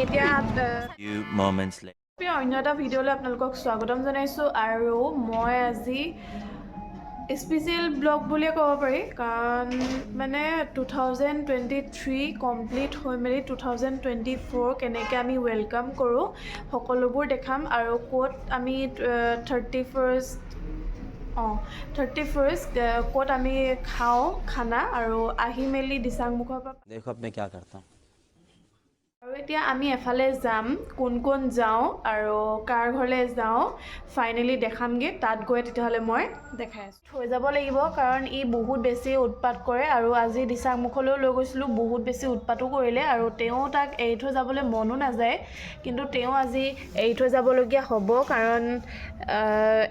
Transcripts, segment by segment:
এতিয়া few moments later অন্য এটা ভিডিঅ'লৈ আপোনালোকক স্বাগতম জনাইছোঁ আৰু মই আজি স্পেচিয়েল ব্লগ বুলিয়ে ক'ব পাৰি কাৰণ মানে 2023 কমপ্লিট হৈ মেলি 2024 কেনেকৈ আমি ৱেলকাম কৰোঁ সকলোবোৰ দেখাম আৰু ক'ত আমি 31st ক'ত আমি খাওঁ খানা আৰু আহি মেলি দিচাংমুখৰ পৰা देखो अब मैं क्या करता हूँ আৰু এতিয়া আমি এফালে যাম কোন কোন যাওঁ আৰু কাৰ ঘৰলৈ যাওঁ ফাইনেলি দেখামগে তাত গৈ তেতিয়াহ'লে মই দেখাই আছোঁ থৈ যাব লাগিব কাৰণ ই বহুত বেছি উৎপাত কৰে আৰু আজি দিচাংমুখলৈও লৈ গৈছিলোঁ বহুত বেছি উৎপাতো কৰিলে আৰু তেওঁ তাক এৰি থৈ যাবলৈ মনো নাযায় কিন্তু তেওঁ আজি এৰি থৈ যাবলগীয়া হ'ব কাৰণ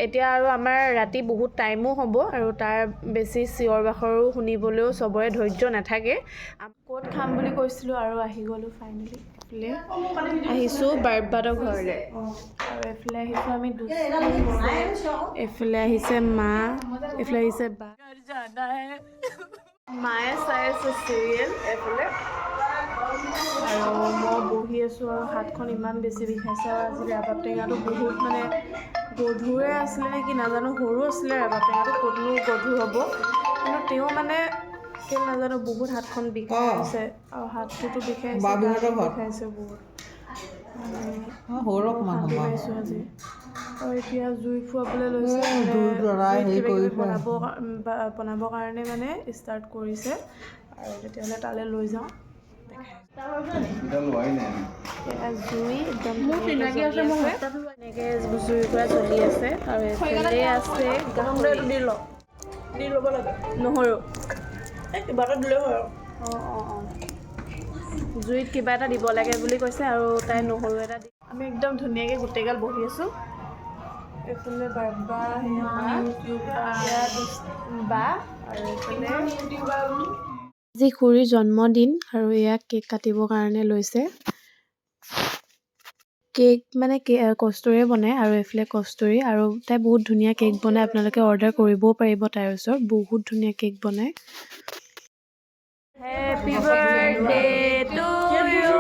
এতিয়া আৰু আমাৰ ৰাতি বহুত টাইমো হ'ব আৰু তাৰ বেছি চিঞৰ বাখৰো শুনিবলৈও চবৰে ধৈৰ্য নাথাকে ক'ত খাম বুলি কৈছিলোঁ আৰু আহি গ'লোঁ ফাইনেলি এফালে আহিছোঁ বাৰবাদৰ ঘৰলৈ আৰু এফালে আহিছোঁ আমি এফালে আহিছে মা এফালে আহিছে বা মায়ে চাই আছে চিৰিয়েল এফালে আৰু মই বহি আছোঁ আৰু হাতখন ইমান বেছি বিষাইছে আৰু আজি ৰাবাব টেঙাটো বহুত মানে গধুৰে আছিলে নে কি নাজানো সৰু আছিলে ৰাবাব টেঙাটো ক'তনো গধুৰ হ'ব কিন্তু তেওঁ মানে কেলে নাজানো বহুত হাতখন বিষাইছে আৰু হাতটোতো বিষাইছে বিষাইছে বহুত শান্তি পাইছোঁ আজি আৰু এতিয়া জুই ফুৱাবলৈ লৈছে বনাবৰ কাৰণে মানে ষ্টাৰ্ট কৰিছে আৰু তেতিয়াহ'লে তালৈ লৈ যাওঁ জুই একদম এনেকৈ জুইৰ পৰা জ্বলি আছে আৰু এইফালে আছে নহৰু কিবা এটা দিলেও হয় অঁ জুইত কিবা এটা দিব লাগে বুলি কৈছে আৰু তাই নহৰু এটা দি আমি একদম ধুনীয়াকৈ গোটেইগাল বহি আছোঁ এইফালে বাবা বা আৰু এইফালে আজি খুৰীৰ জন্মদিন আৰু ইয়াক কেক কাটিবৰ কাৰণে লৈছে কেক মানে কষ্টুৰে বনায় আৰু এইফালে কষ্টুৰি আৰু তাই বহুত ধুনীয়া কেক বনায় আপোনালোকে অৰ্ডাৰ কৰিবও পাৰিব তাইৰ ওচৰত বহুত ধুনীয়া কেক বনায় Happy birthday to you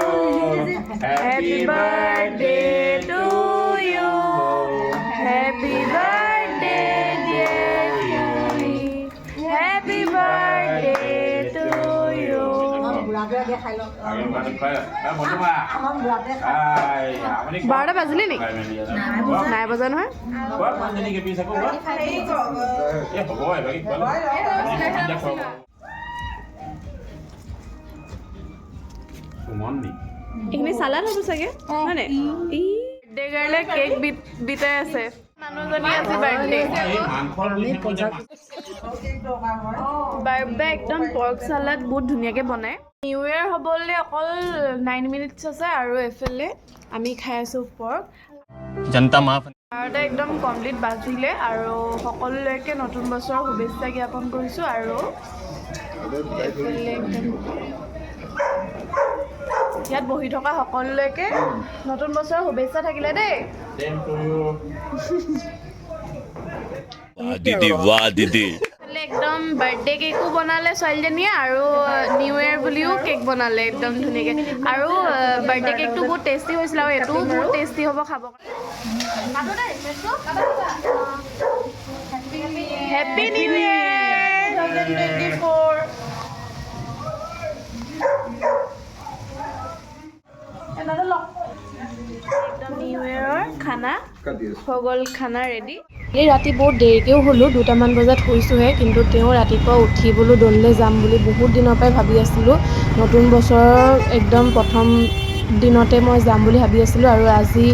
Happy birthday to you Happy birthday dear Julie Happy birthday to you বাৰটা বাজিলে নেকি নাই বজা নহয় এইখিনি চালাড হ'ব চাগে হয়নে বাৰ্থডে কাৰণে কেক বিতাই আছে মানুহজনী আজি বাৰ্থডে বাৰ্বে একদম পৰ্ক চালাড বহুত ধুনীয়াকৈ বনায় নিউ ইয়েৰ হ'বলৈ অকল 9 মিনিটছ আছে আৰু এইফালে আমি খাই আছোঁ পৰ্ক जनता माफ বাৰটা একদম কমপ্লিট বাজিলে আৰু সকলোলৈকে নতুন বছৰৰ শুভেচ্ছা জ্ঞাপন কৰিছোঁ আৰু এইফালে একদম ইয়াত বহি থকা সকলোলৈকে নতুন বছৰৰ শুভেচ্ছা থাকিলে দেই दीदी वाह दीदी একদম বাৰ্থডে কেকো বনালে ছোৱালীজনীয়ে আৰু নিউ ইয়েৰ বুলিও কেক বনালে একদম ধুনীয়াকৈ আৰু বাৰ্থডে কেকটো বহুত টেষ্টি হৈছিলে আৰু এইটোও বহুত টেষ্টি হ'ব খাব হেপী নিউ ইয়েৰ 2024 একদম নিউ ইয়েৰৰ খানা হৈ গ'ল খানা ৰেডি এই ৰাতি বহুত দেৰিকৈও হ'লোঁ 2টামান বজাত শুইছোঁহে কিন্তু তেওঁ ৰাতিপুৱা উঠি বোলো দৌললৈ যাম বুলি বহুত দিনৰ পৰাই ভাবি আছিলোঁ নতুন বছৰৰ একদম প্ৰথম দিনতে মই যাম বুলি ভাবি আছিলোঁ আৰু আজি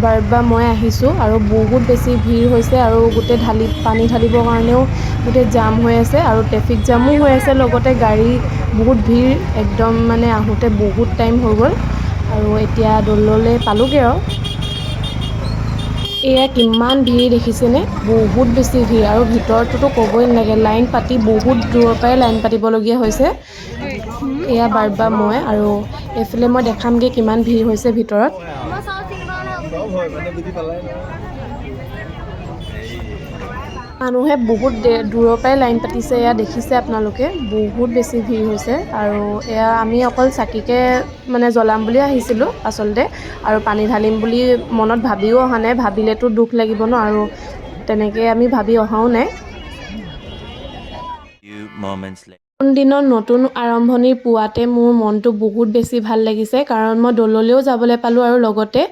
বাৰবা মই আহিছোঁ আৰু বহুত বেছি ভিৰ হৈছে আৰু গোটেই পানী ঢালিবৰ কাৰণেও গোটেই জাম হৈ আছে আৰু ট্ৰেফিক জামো হৈ আছে লগতে গাড়ী বহুত ভিৰ একদম মানে আহোঁতে বহুত টাইম হৈ গ'ল আৰু এতিয়া দৌললৈ পালোগৈ আৰু এয়া কিমান ভিৰ দেখিছেনে বহুত বেছি ভিৰ আৰু ভিতৰতোতো ক'বই নালাগে লাইন পাতি বহুত দূৰৰ পৰাই লাইন পাতিবলগীয়া হৈছে এয়া বাৰবা মই আৰু এইফালে মই দেখামগৈ কিমান ভিৰ হৈছে ভিতৰত মানুহে বহুত দূৰৰ পৰাই লাইন পাতিছে, এয়া দেখিছে আপোনালোকে বহুত বেছি ভিৰ হৈছে। আৰু এয়া আমি অকল চাকিকে মানে জ্বলাম বুলি আহিছিলোঁ আচলতে, আৰু পানী ঢালিম বুলি মনত ভাবিও অহা নাই, ভাবিলেতো দুখ লাগিব ন, আৰু তেনেকৈ আমি ভাবি অহাও নাই। Few moments later. দিনৰ নতুন আৰম্ভণিৰ পুৱাতে মোৰ মনটো বহুত বেছি ভাল লাগিছে, কাৰণ মই দৌললৈও যাবলৈ পালোঁ আৰু লগতে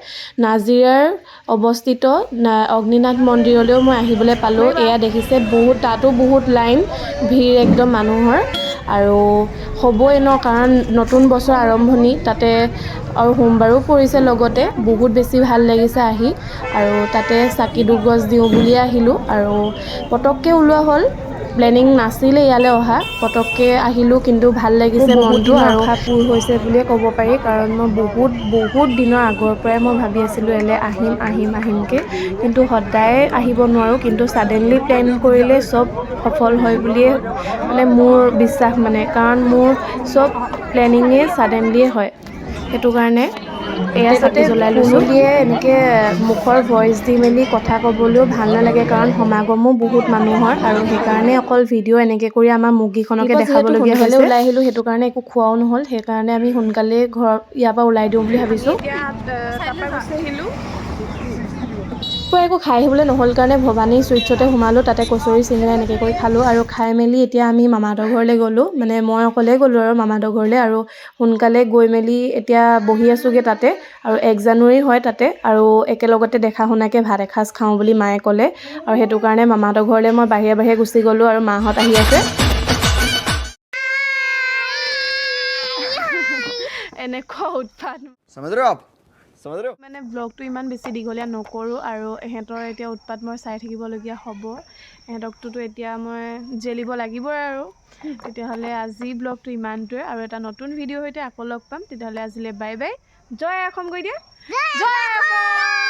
নাজিৰাৰ অৱস্থিত অগ্নিনাথ মন্দিৰলৈও মই আহিবলৈ পালোঁ। এয়া দেখিছে তাতো বহুত লাইন, ভিৰ একদম মানুহৰ, আৰু হ'বই ন, কাৰণ নতুন বছৰ আৰম্ভণি তাতে, আৰু সোমবাৰো পৰিছে লগতে। বহুত বেছি ভাল লাগিছে আহি, আৰু তাতে চাকি দুগজ দিওঁ বুলিয়ে আহিলোঁ, আৰু পটককৈ ওলোৱা হ'ল, প্লেনিং নাছিলে ইয়ালৈ অহা, পটককৈ আহিলোঁ, কিন্তু ভাল লাগিছে মনটো, আৰু আশা পূৰ হৈছে বুলিয়ে ক'ব পাৰি, কাৰণ মই বহুত দিনৰ আগৰ পৰাই মই ভাবি আছিলোঁ ইয়ালৈ আহিমকৈ, কিন্তু সদায় আহিব নোৱাৰোঁ, কিন্তু ছাডেনলি প্লেন কৰিলে চব সফল হয় বুলিয়ে মানে মোৰ বিশ্বাস, মানে কাৰণ মোৰ চব প্লেনিঙে ছাডেনলিয়ে হয়। সেইটো কাৰণে এয়া চাকি জ্বলাই লৈছোঁ। দিয়ে এনেকৈ মুখৰ ভইচ দি মেলি কথা ক'বলৈও ভাল নালাগে, কাৰণ সমাগমো বহুত মানুহৰ, আৰু সেইকাৰণে অকল ভিডিঅ' এনেকৈ কৰি আমাৰ মুখকেইখনকে দেখাবলগীয়া হৈছে। ওলাই আহিলোঁ, সেইটো কাৰণে একো খোৱাও নহ'ল, সেইকাৰণে আমি সোনকালেই ইয়াৰ পৰা ওলাই দিওঁ বুলি ভাবিছোঁ। একো খাই আহিবলৈ নহ'ল কাৰণে ভৱানী চুইটছতে সোমালোঁ, তাতে কচৰি চিঙৰা এনেকৈ কৰি খালোঁ, আৰু খাই মেলি এতিয়া আমি মামাহঁতৰ ঘৰলৈ গ'লোঁ, মানে মই অকলেই গ'লোঁ আৰু মামাহঁতৰ ঘৰলৈ, আৰু সোনকালে গৈ মেলি এতিয়া বহি আছোঁগৈ তাতে, আৰু 1 জানুৱাৰী হয় তাতে, আৰু একেলগতে দেখা শুনাকৈ ভাত এসাঁজ খাওঁ বুলি মায়ে ক'লে, আৰু সেইটো কাৰণে মামাহঁতৰ ঘৰলৈ মই বাহিৰে গুচি গ'লোঁ, আৰু মাহঁত আহি আছে। এনেকুৱা উৎপাত মানে ব্লগটো ইমান বেছি দীঘলীয়া নকৰোঁ, আৰু এহেঁতৰ এতিয়া উৎপাত মই চাই থাকিবলগীয়া হ'ব, এহেঁতকটোতো এতিয়া মই জেলিব লাগিবই আৰু। তেতিয়াহ'লে আজি ব্লগটো ইমানটোৱে, আৰু এটা নতুন ভিডিঅ'ৰ সৈতে আকৌ লগ পাম। তেতিয়াহ'লে আজিলৈ বাই বাই, জয় অসম কৈ দিয়া, জয় অসম।